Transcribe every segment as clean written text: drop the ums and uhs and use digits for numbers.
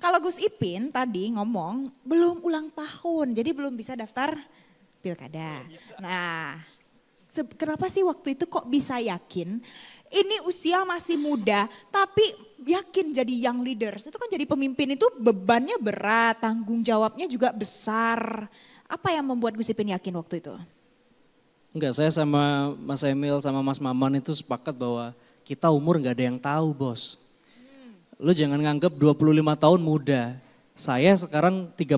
Kalau Gus Ipin tadi ngomong belum ulang tahun, jadi belum bisa daftar pilkada. Nah, kenapa sih waktu itu kok bisa yakin ini usia masih muda tapi yakin jadi young leaders? Itu kan jadi pemimpin itu bebannya berat, tanggung jawabnya juga besar. Apa yang membuat Gus Ipin yakin waktu itu? Enggak, saya sama Mas Emil sama Mas Maman itu sepakat bahwa kita umur nggak ada yang tahu, bos. Lu jangan nganggap 25 tahun muda. Saya sekarang 35,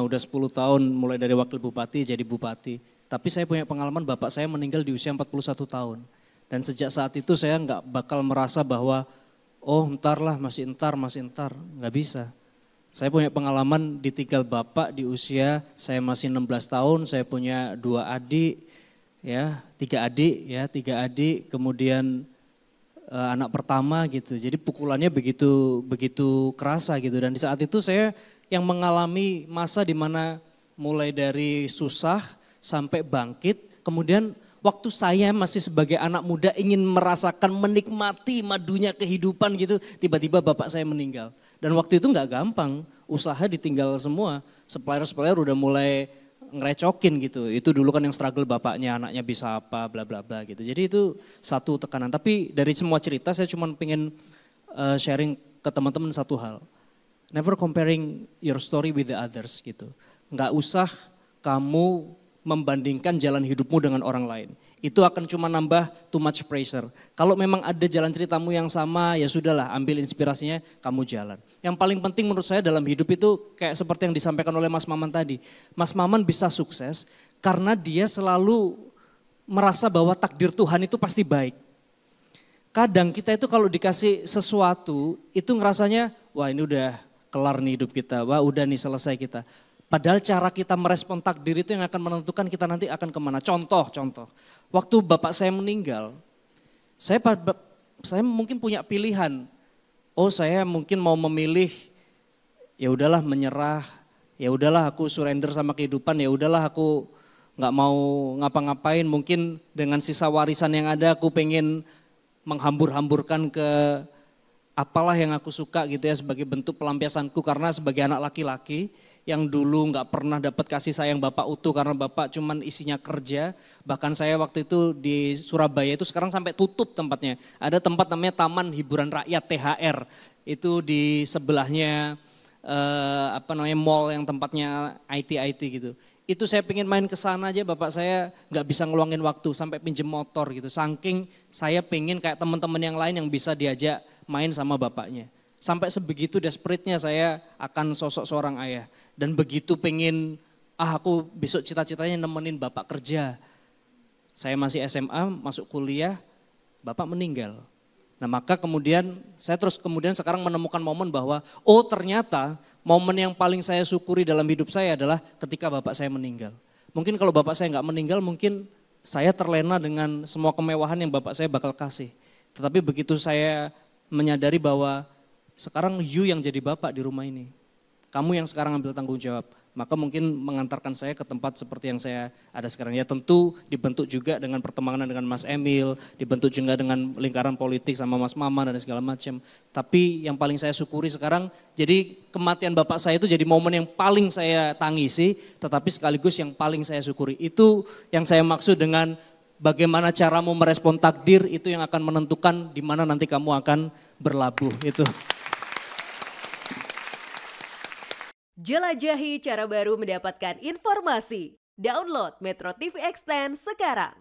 udah 10 tahun mulai dari wakil bupati jadi bupati. Tapi saya punya pengalaman bapak saya meninggal di usia 41 tahun. Dan sejak saat itu saya nggak bakal merasa bahwa oh entar lah masih entar. Nggak bisa. Saya punya pengalaman ditinggal bapak di usia saya masih 16 tahun, saya punya 3 adik, kemudian anak pertama gitu. Jadi pukulannya begitu kerasa gitu. Dan di saat itu saya yang mengalami masa di mana mulai dari susah sampai bangkit. Kemudian waktu saya masih sebagai anak muda ingin merasakan menikmati madunya kehidupan gitu. Tiba-tiba bapak saya meninggal. Dan waktu itu nggak gampang, usaha ditinggal semua. Supplier udah mulai ngerecokin gitu. Itu dulu kan yang struggle bapaknya, anaknya bisa apa, bla bla bla gitu. Jadi itu satu tekanan. Tapi dari semua cerita saya cuma pengen sharing ke teman-teman satu hal. Never comparing your story with the others gitu. Nggak usah kamu membandingkan jalan hidupmu dengan orang lain. Itu akan cuma nambah too much pressure. Kalau memang ada jalan ceritamu yang sama, ya sudahlah ambil inspirasinya, kamu jalan. Yang paling penting menurut saya dalam hidup itu kayak seperti yang disampaikan oleh Mas Maman tadi. Mas Maman bisa sukses karena dia selalu merasa bahwa takdir Tuhan itu pasti baik. Kadang kita itu kalau dikasih sesuatu, itu ngerasanya, wah ini udah kelar nih hidup kita, wah udah nih selesai kita. Padahal cara kita merespon takdir itu yang akan menentukan kita nanti akan kemana. Contoh, waktu bapak saya meninggal, saya mungkin punya pilihan. Oh saya mungkin mau memilih, ya udahlah menyerah, ya udahlah aku surrender sama kehidupan, ya udahlah aku nggak mau ngapa-ngapain. Mungkin dengan sisa warisan yang ada aku pengen menghambur-hamburkan ke apalah yang aku suka gitu ya sebagai bentuk pelampiasanku karena sebagai anak laki-laki yang dulu nggak pernah dapat kasih sayang bapak utuh karena bapak cuman isinya kerja. Bahkan saya waktu itu di Surabaya itu sekarang sampai tutup tempatnya. Ada tempat namanya Taman Hiburan Rakyat THR. Itu di sebelahnya mall yang tempatnya IT gitu. Itu saya pengen main ke sana aja bapak saya nggak bisa ngeluangin waktu sampai pinjem motor gitu. Saking saya pengen kayak teman-teman yang lain yang bisa diajak main sama bapaknya. Sampai sebegitu desperate-nya saya akan sosok seorang ayah. Dan begitu pengen, aku besok cita-citanya nemenin bapak kerja. Saya masih SMA, masuk kuliah, bapak meninggal. Nah maka kemudian saya sekarang menemukan momen bahwa oh ternyata momen yang paling saya syukuri dalam hidup saya adalah ketika bapak saya meninggal. Mungkin kalau bapak saya nggak meninggal mungkin saya terlena dengan semua kemewahan yang bapak saya bakal kasih. Tetapi begitu saya menyadari bahwa sekarang you yang jadi bapak di rumah ini. Kamu yang sekarang ambil tanggung jawab. Maka mungkin mengantarkan saya ke tempat seperti yang saya ada sekarang. Ya tentu dibentuk juga dengan pertemanan dengan Mas Emil, dibentuk juga dengan lingkaran politik sama Mas Maman dan segala macam. Tapi yang paling saya syukuri sekarang, jadi kematian bapak saya itu jadi momen yang paling saya tangisi, tetapi sekaligus yang paling saya syukuri. Itu yang saya maksud dengan bagaimana caramu merespon takdir, itu yang akan menentukan di mana nanti kamu akan berlabuh. Itu. Jelajahi cara baru mendapatkan informasi. Download Metro TV Extend sekarang.